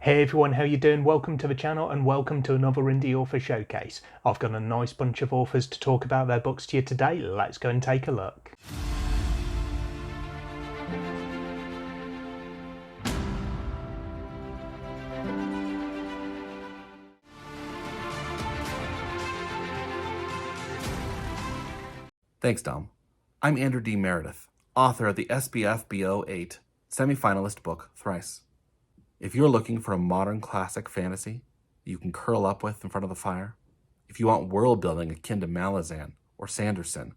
Hey everyone, how you doing? Welcome to the channel and welcome to another Indie Author Showcase. I've got a nice bunch of authors to talk about their books to you today. Let's go and take a look. Thanks, Dom. I'm Andrew D. Meredith, author of the SFF BO8 semi-finalist book, Thrice. If you're looking for a modern classic fantasy you can curl up with in front of the fire, if you want world building akin to Malazan or Sanderson,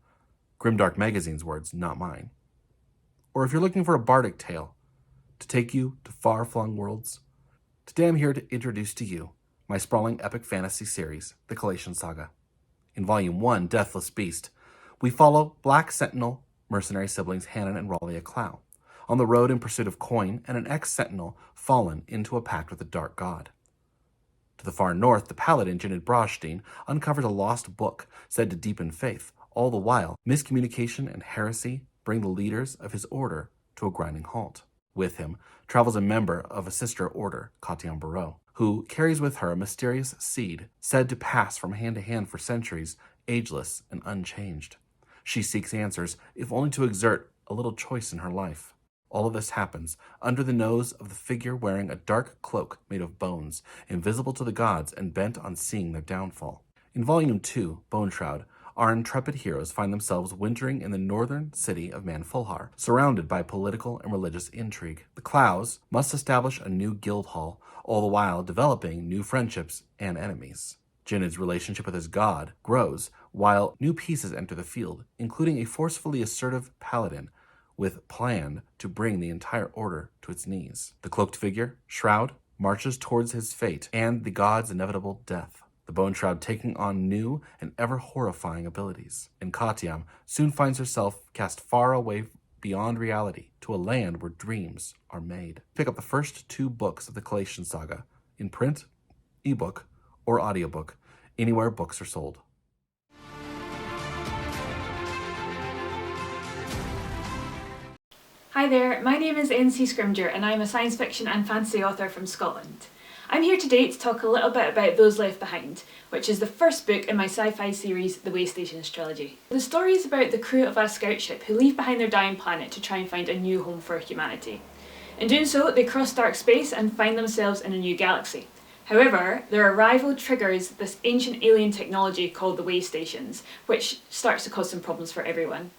Grimdark Magazine's words, not mine, or if you're looking for a bardic tale to take you to far-flung worlds, today I'm here to introduce to you my sprawling epic fantasy series, The Collation Saga. In Volume 1, Deathless Beast, we follow Black Sentinel mercenary siblings Hannon and Ralia Clow on the road in pursuit of coin and an ex-sentinel fallen into a pact with the Dark God. To the far north, the Paladin Jinid Brostein uncovers a lost book said to deepen faith. All the while, miscommunication and heresy bring the leaders of his order to a grinding halt. With him travels a member of a sister order, Katian Barreau, who carries with her a mysterious seed said to pass from hand to hand for centuries, ageless and unchanged. She seeks answers, if only to exert a little choice in her life. All of this happens under the nose of the figure wearing a dark cloak made of bones, invisible to the gods and bent on seeing their downfall. In Volume 2, Bone Shroud, our intrepid heroes find themselves wintering in the northern city of Manfulhar, surrounded by political and religious intrigue. The Clows must establish a new guild hall, all the while developing new friendships and enemies. Jinid's relationship with his god grows, while new pieces enter the field, including a forcefully assertive paladin with plan to bring the entire order to its knees. The cloaked figure, Shroud, marches towards his fate and the god's inevitable death, the Bone Shroud taking on new and ever horrifying abilities. And Katiam soon finds herself cast far away beyond reality to a land where dreams are made. Pick up the first 2 books of the Collation Saga in print, ebook, or audiobook, anywhere books are sold. Hi there, my name is NC Scrimgeour and I'm a science fiction and fantasy author from Scotland. I'm here today to talk a little bit about Those Left Behind, which is the first book in my sci-fi series, The Waystations trilogy. The story is about the crew of a scout ship who leave behind their dying planet to try and find a new home for humanity. In doing so, they cross dark space and find themselves in a new galaxy. However, their arrival triggers this ancient alien technology called the Waystations, which starts to cause some problems for everyone.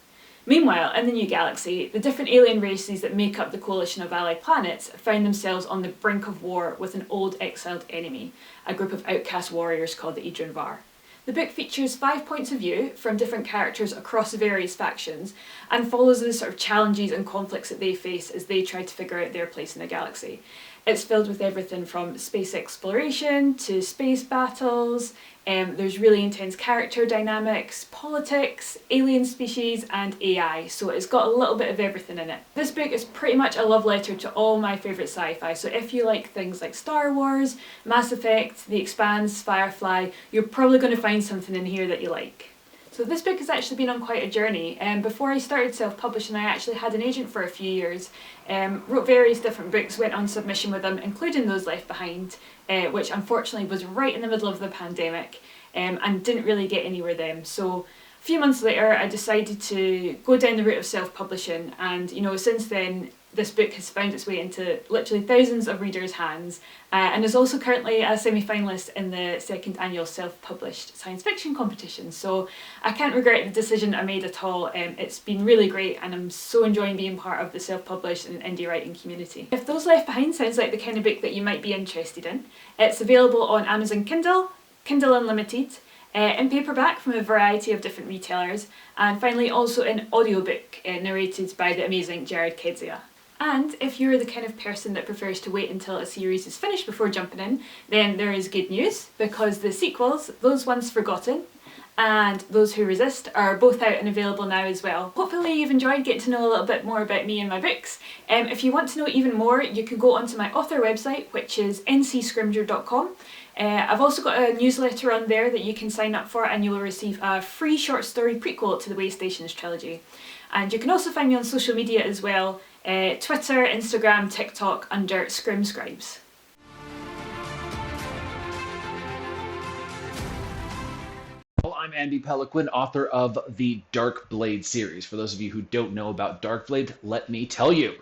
Meanwhile, in the new galaxy, the different alien races that make up the coalition of allied planets find themselves on the brink of war with an old exiled enemy, a group of outcast warriors called the Idran Var. The book features 5 points of view from different characters across the various factions and follows the sort of challenges and conflicts that they face as they try to figure out their place in the galaxy. It's filled with everything from space exploration to space battles. There's really intense character dynamics, politics, alien species and AI, so it's got a little bit of everything in it. This book is pretty much a love letter to all my favourite sci-fi, so if you like things like Star Wars, Mass Effect, The Expanse, Firefly, you're probably going to find something in here that you like. So this book has actually been on quite a journey. Before I started self-publishing, I actually had an agent for a few years, wrote various different books, went on submission with them, including Those Left Behind, which unfortunately was right in the middle of the pandemic and didn't really get anywhere then. So a few months later, I decided to go down the route of self-publishing, and since then, this book has found its way into literally thousands of readers' hands and is also currently a semi-finalist in the 2nd annual self-published science fiction competition. So I can't regret the decision I made at all. It's been really great and I'm so enjoying being part of the self-published and indie writing community. If Those Left Behind sounds like the kind of book that you might be interested in, it's available on Amazon Kindle, Kindle Unlimited, in paperback from a variety of different retailers, and finally also in audiobook narrated by the amazing Jared Kedzia. And if you're the kind of person that prefers to wait until a series is finished before jumping in, then there is good news, because the sequels, Those Once Forgotten and Those Who Resist, are both out and available now as well. Hopefully you've enjoyed getting to know a little bit more about me and my books. If you want to know even more, you can go onto my author website, which is ncscrimgeour.com. I've also got a newsletter on there that you can sign up for, and you will receive a free short story prequel to the Waystations trilogy. And you can also find me on social media as well, Twitter, Instagram, TikTok under Scrimscribes. I'm Andy Peloquin, author of the Dark Blade series. For those of you who don't know about Dark Blade, let me tell you.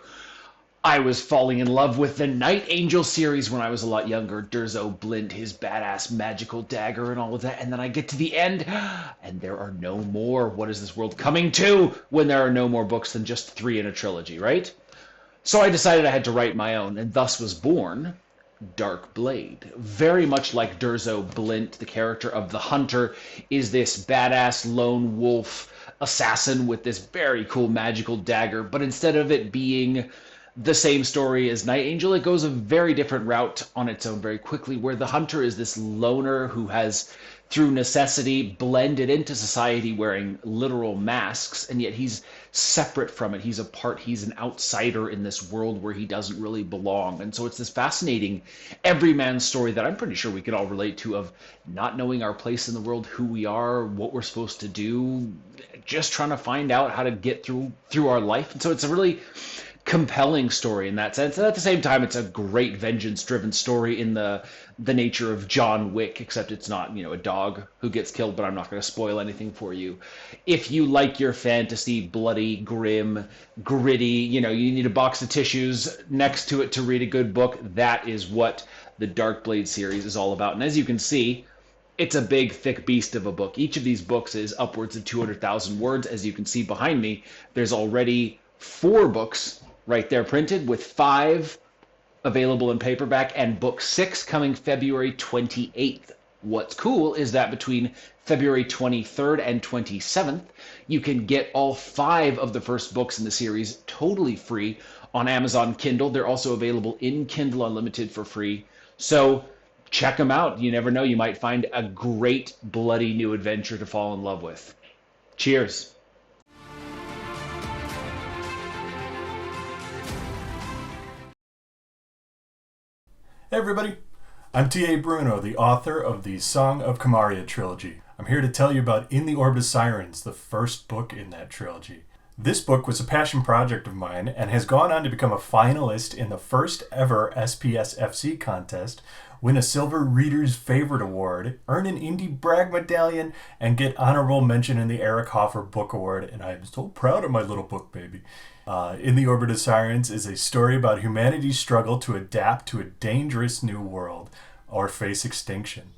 I was falling in love with the Night Angel series when I was a lot younger. Durzo Blint, his badass magical dagger and all of that. And then I get to the end, and there are no more. What is this world coming to when there are no more books than just 3 in a trilogy, right? So I decided I had to write my own, and thus was born Dark Blade. Very much like Durzo Blint, the character of the Hunter is this badass lone wolf assassin with this very cool magical dagger, but instead of it being the same story as Night Angel, it goes a very different route on its own very quickly, where the Hunter is this loner who has, through necessity, blended into society wearing literal masks, and yet he's separate from it. He's an outsider in this world where he doesn't really belong. And so it's this fascinating everyman story that I'm pretty sure we could all relate to, of not knowing our place in the world, who we are, what we're supposed to do, just trying to find out how to get through our life. And so it's a really compelling story in that sense, and at the same time it's a great vengeance-driven story in the nature of John Wick, except it's not, a dog who gets killed, but I'm not going to spoil anything for you. If you like your fantasy bloody, grim, gritty, you need a box of tissues next to it to read a good book, that is what the Dark Blade series is all about. And as you can see, it's a big, thick beast of a book. Each of these books is upwards of 200,000 words. As you can see behind me, there's already 4 books right there printed, with 5 available in paperback, and book 6 coming February 28th. What's cool is that between February 23rd and 27th, you can get all 5 of the first books in the series totally free on Amazon Kindle. They're also available in Kindle Unlimited for free. So check them out. You never know, you might find a great bloody new adventure to fall in love with. Cheers. Hey everybody, I'm T.A. Bruno, the author of the Song of Kamaria trilogy. I'm here to tell you about In the Orbit of Sirens, the first book in that trilogy. This book was a passion project of mine and has gone on to become a finalist in the first ever SPSFC contest, win a Silver Reader's Favorite Award, earn an Indie Brag Medallion, and get honorable mention in the Eric Hoffer Book Award, and I am so proud of my little book baby. In the Orbit of Sirens is a story about humanity's struggle to adapt to a dangerous new world or face extinction.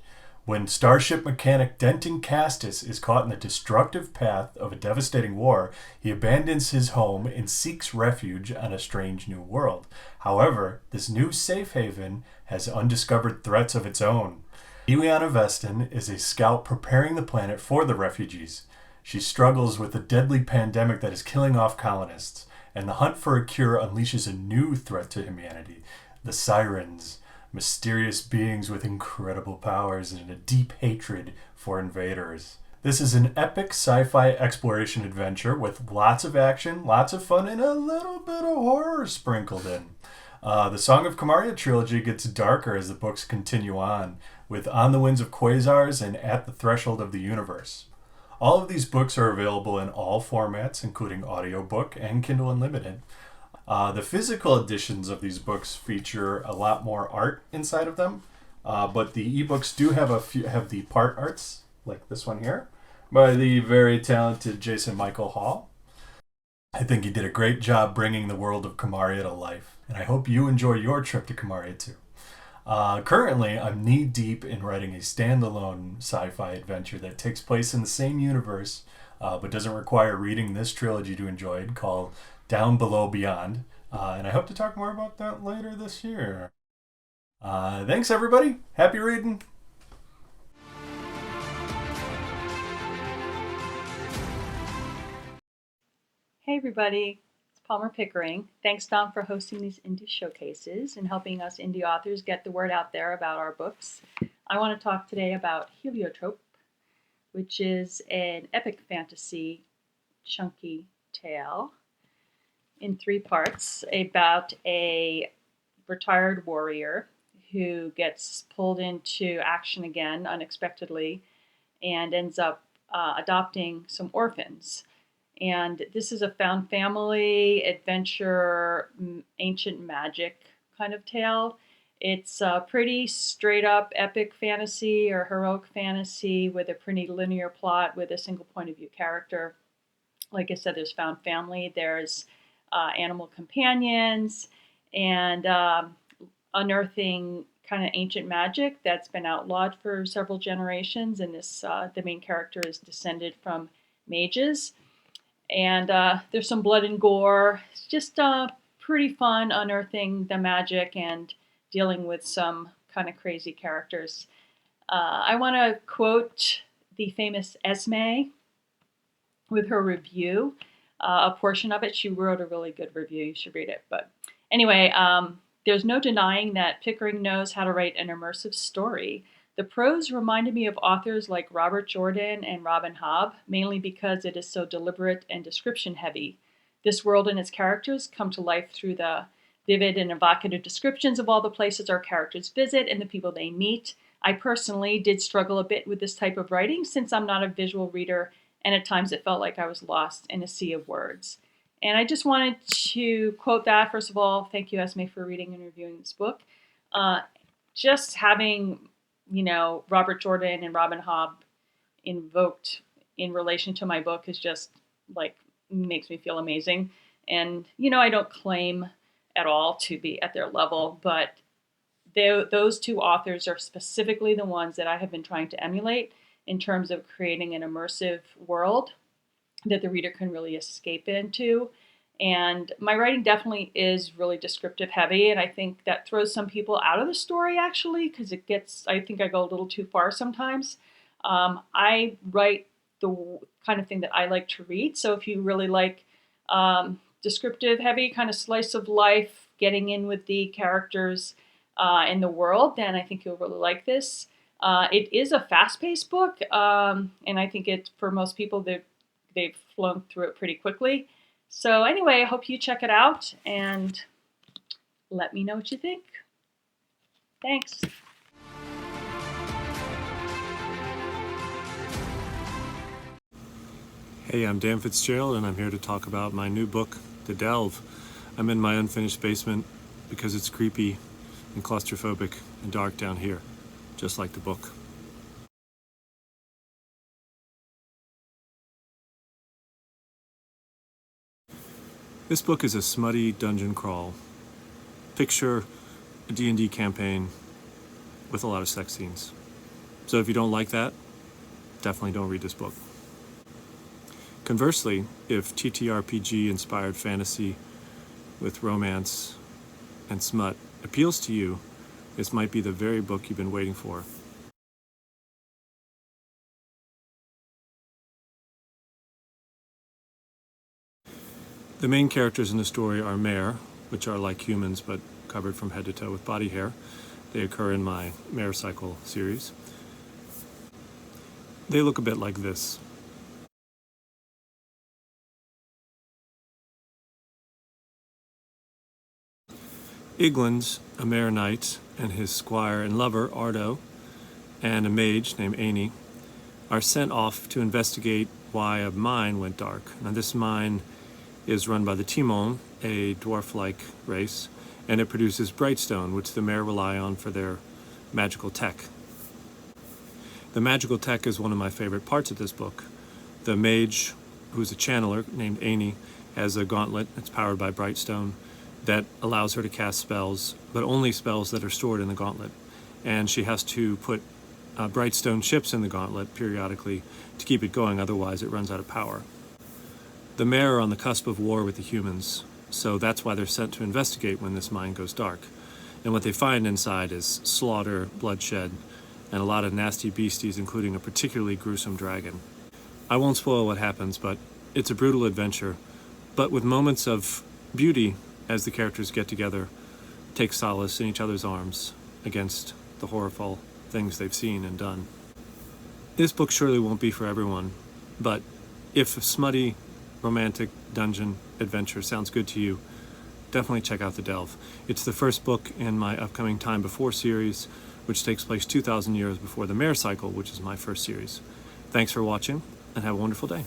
When starship mechanic Denton Castus is caught in the destructive path of a devastating war, he abandons his home and seeks refuge on a strange new world. However, this new safe haven has undiscovered threats of its own. Ileana Vestin is a scout preparing the planet for the refugees. She struggles with the deadly pandemic that is killing off colonists, and the hunt for a cure unleashes a new threat to humanity: the Sirens, mysterious beings with incredible powers and a deep hatred for invaders. This is an epic sci-fi exploration adventure with lots of action, lots of fun, and a little bit of horror sprinkled in. The Song of Kamaria trilogy gets darker as the books continue on, with On the Winds of Quasars and At the Threshold of the Universe. All of these books are available in all formats, including audiobook and Kindle Unlimited. The physical editions of these books feature a lot more art inside of them, but the ebooks do have the part arts, like this one here, by the very talented Jason Michael Hall. I think he did a great job bringing the world of Kamaria to life, and I hope you enjoy your trip to Kamaria too. Currently, I'm knee-deep in writing a standalone sci-fi adventure that takes place in the same universe, but doesn't require reading this trilogy to enjoy it, called Down Below Beyond, and I hope to talk more about that later this year. Thanks, everybody. Happy reading. Hey everybody, it's Palmer Pickering. Thanks Dom for hosting these indie showcases and helping us indie authors get the word out there about our books. I want to talk today about Heliotrope, which is an epic fantasy chunky tale in 3 parts about a retired warrior who gets pulled into action again unexpectedly and ends up adopting some orphans. And this is a found family, adventure, ancient magic kind of tale. It's a pretty straight up epic fantasy or heroic fantasy with a pretty linear plot with a single point of view character. Like I said, there's found family, there's animal companions, and unearthing kind of ancient magic that's been outlawed for several generations. And this, the main character is descended from mages. And there's some blood and gore. It's just pretty fun unearthing the magic and dealing with some kind of crazy characters. I want to quote the famous Esme with her review. A portion of it, she wrote a really good review. You should read it. But anyway, there's no denying that Pickering knows how to write an immersive story. The prose reminded me of authors like Robert Jordan and Robin Hobb, mainly because it is so deliberate and description heavy. This world and its characters come to life through the vivid and evocative descriptions of all the places our characters visit and the people they meet. I personally did struggle a bit with this type of writing since I'm not a visual reader, and at times it felt like I was lost in a sea of words. And I just wanted to quote that. First of all, thank you, Esme, for reading and reviewing this book. Just having, Robert Jordan and Robin Hobb invoked in relation to my book is just like makes me feel amazing. And, I don't claim at all to be at their level, but those two authors are specifically the ones that I have been trying to emulate in terms of creating an immersive world that the reader can really escape into. And my writing definitely is really descriptive heavy, and I think that throws some people out of the story actually, because I think I go a little too far sometimes. I write the kind of thing that I like to read, so if you really like descriptive heavy kind of slice of life, getting in with the characters in the world, then I think you'll really like this. It is a fast-paced book, and I think for most people, they've flown through it pretty quickly. So anyway, I hope you check it out and let me know what you think. Thanks. Hey, I'm Dan Fitzgerald, and I'm here to talk about my new book, The Delve. I'm in my unfinished basement because it's creepy and claustrophobic and dark down here, just like the book. This book is a smutty dungeon crawl. Picture a D&D campaign with a lot of sex scenes. So if you don't like that, definitely don't read this book. Conversely, if TTRPG-inspired fantasy with romance and smut appeals to you, this might be the very book you've been waiting for. The main characters in the story are mare, which are like humans but covered from head to toe with body hair. They occur in my Mare Cycle series. They look a bit like this. Igland, a mare knight, and his squire and lover, Ardo, and a mage named Aini, are sent off to investigate why a mine went dark. Now, this mine is run by the Timon, a dwarf-like race, and it produces brightstone, which the mare rely on for their magical tech. The magical tech is one of my favorite parts of this book. The mage, who's a channeler named Aini, has a gauntlet that's powered by brightstone that allows her to cast spells, but only spells that are stored in the gauntlet. And she has to put brightstone chips in the gauntlet periodically to keep it going, otherwise it runs out of power. The mare are on the cusp of war with the humans, so that's why they're sent to investigate when this mine goes dark. And what they find inside is slaughter, bloodshed, and a lot of nasty beasties, including a particularly gruesome dragon. I won't spoil what happens, but it's a brutal adventure, but with moments of beauty as the characters get together, take solace in each other's arms against the horrible things they've seen and done. This book surely won't be for everyone, but if a smutty, romantic dungeon adventure sounds good to you, definitely check out The Delve. It's the first book in my upcoming Time Before series, which takes place 2,000 years before the Mare Cycle, which is my first series. Thanks for watching, and have a wonderful day.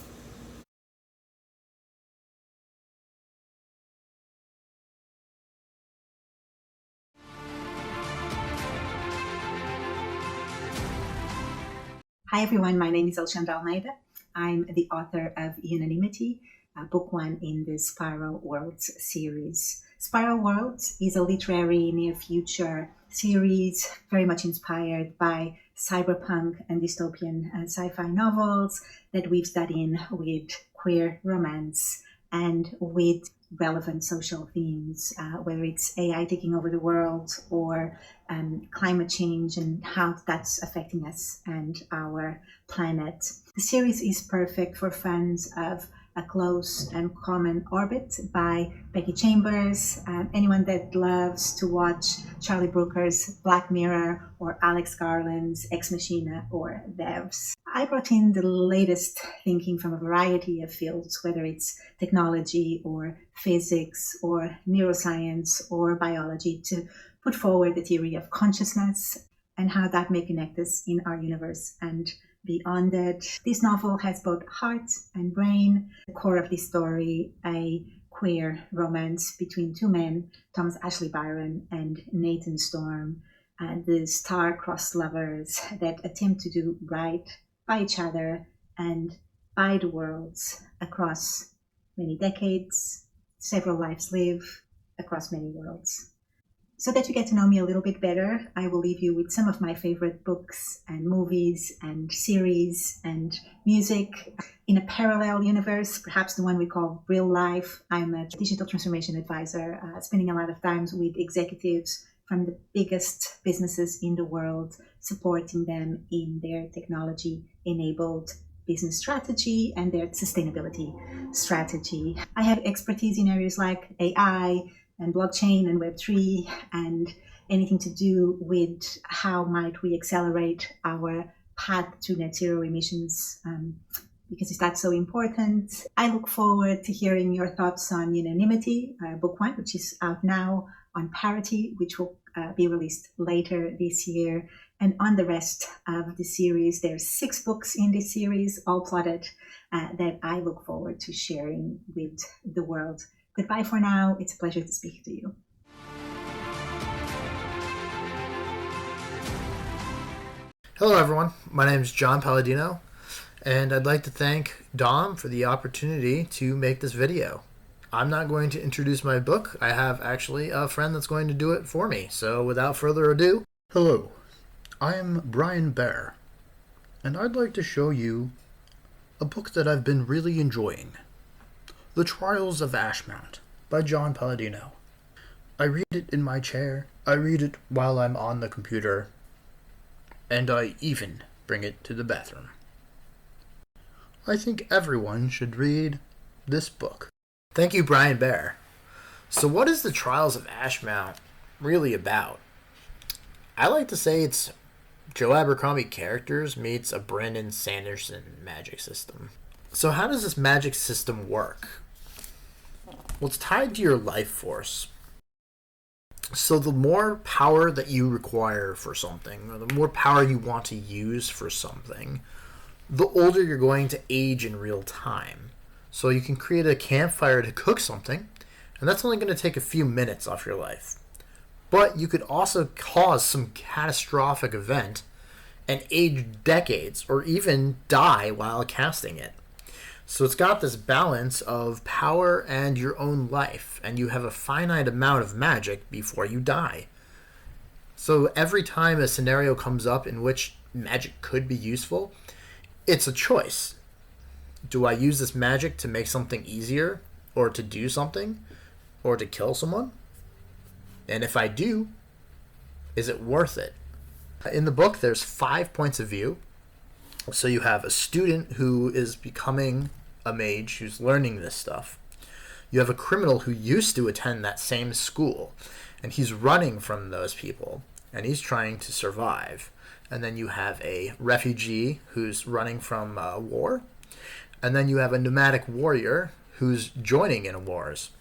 Hi everyone, my name is Alexandra Almeida. I'm the author of Unanimity, book one in the Spiral Worlds series. Spiral Worlds is a literary near future series very much inspired by cyberpunk and dystopian sci-fi novels that weaves that in with queer romance and with relevant social themes, whether it's AI taking over the world or climate change and how that's affecting us and our planet. The series is perfect for fans of A Close and Common Orbit by Becky Chambers, anyone that loves to watch Charlie Brooker's Black Mirror or Alex Garland's Ex Machina or Devs. I brought in the latest thinking from a variety of fields, whether it's technology or physics or neuroscience or biology, to put forward the theory of consciousness and how that may connect us in our universe and beyond it. This novel has both heart and brain. The core of this story, a queer romance between two men, Thomas Ashley Byron and Nathan Storm, and the star-crossed lovers that attempt to do right by each other and by the worlds across many decades, several lives live across many worlds. So that you get to know me a little bit better, I will leave you with some of my favorite books and movies and series and music. In a parallel universe, perhaps the one we call real life, I'm a digital transformation advisor, spending a lot of time with executives from the biggest businesses in the world, supporting them in their technology-enabled business strategy and their sustainability strategy. I have expertise in areas like AI, and blockchain and Web3 and anything to do with how might we accelerate our path to net zero emissions, because that's so important. I look forward to hearing your thoughts on Unanimity, book one, which is out now, on Parity, which will be released later this year, and on the rest of the series. There's 6 books in this series, all plotted, that I look forward to sharing with the world. Goodbye for now. It's a pleasure to speak to you. Hello everyone, my name is John Palladino, and I'd like to thank Dom for the opportunity to make this video. I'm not going to introduce my book. I have actually a friend that's going to do it for me. So without further ado, hello, I am Brian Bear, and I'd like to show you a book that I've been really enjoying. The Trials of Ashmount by John Palladino. I read it in my chair, I read it while I'm on the computer, and I even bring it to the bathroom. I think everyone should read this book. Thank you, Brian Bear. So what is The Trials of Ashmount really about? I like to say it's Joe Abercrombie characters meets a Brandon Sanderson magic system. So how does this magic system work? Well, it's tied to your life force. So the more power that you require for something, or the more power you want to use for something, the older you're going to age in real time. So you can create a campfire to cook something, and that's only going to take a few minutes off your life. But you could also cause some catastrophic event and age decades, or even die while casting it. So it's got this balance of power and your own life, and you have a finite amount of magic before you die. So every time a scenario comes up in which magic could be useful, it's a choice. Do I use this magic to make something easier, or to do something, or to kill someone? And if I do, is it worth it? In the book, there's 5 points of view. So you have a student who is becoming a mage, who's learning this stuff. You have a criminal who used to attend that same school, and he's running from those people, and he's trying to survive. And then you have a refugee who's running from war. And then you have a nomadic warrior who's joining in wars.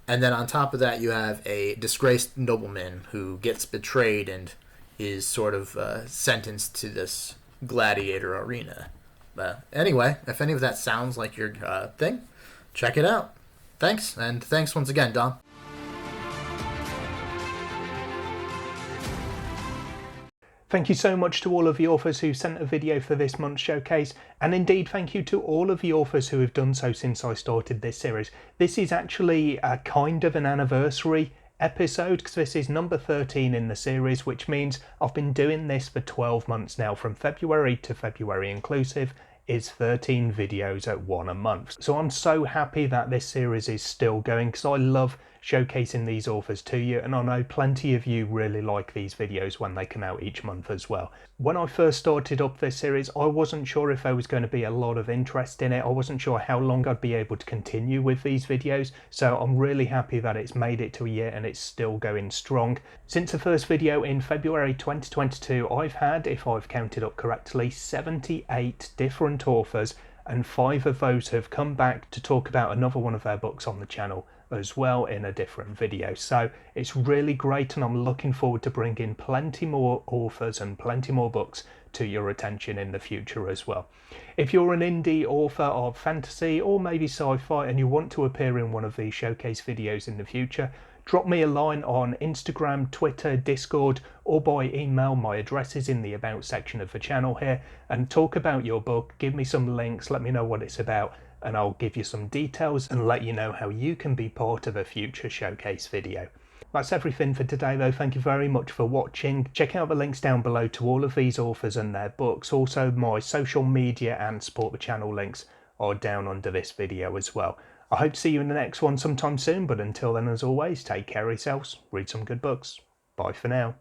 And then on top of that, you have a disgraced nobleman who gets betrayed and is sort of sentenced to this gladiator arena. Anyway, if any of that sounds like your thing, check it out. Thanks, and thanks once again, Dom. Thank you so much to all of the authors who sent a video for this month's showcase, and indeed thank you to all of the authors who have done so since I started this series. This is actually a kind of an anniversary episode because this is number 13 in the series, which means I've been doing this for 12 months now. From February to February inclusive is 13 videos at one a month. So I'm so happy that this series is still going because I love showcasing these authors to you, and I know plenty of you really like these videos when they come out each month as well. When I first started up this series, I wasn't sure if there was going to be a lot of interest in it. I wasn't sure how long I'd be able to continue with these videos, so I'm really happy that it's made it to a year and it's still going strong. Since the first video in February 2022, I've had, if I've counted up correctly, 78 different authors, and 5 of those have come back to talk about another one of their books on the channel as well in a different video. So it's really great, and I'm looking forward to bringing plenty more authors and plenty more books to your attention in the future as well. If you're an indie author of fantasy or maybe sci-fi and you want to appear in one of these showcase videos in the future, drop me a line on Instagram, Twitter, Discord, or by email. My address is in the about section of the channel here, and talk about your book, give me some links, let me know what it's about, and I'll give you some details and let you know how you can be part of a future showcase video. That's everything for today though. Thank you very much for watching. Check out the links down below to all of these authors and their books. Also my social media and support the channel links are down under this video as well. I hope to see you in the next one sometime soon, but until then, as always, take care of yourselves, read some good books. Bye for now.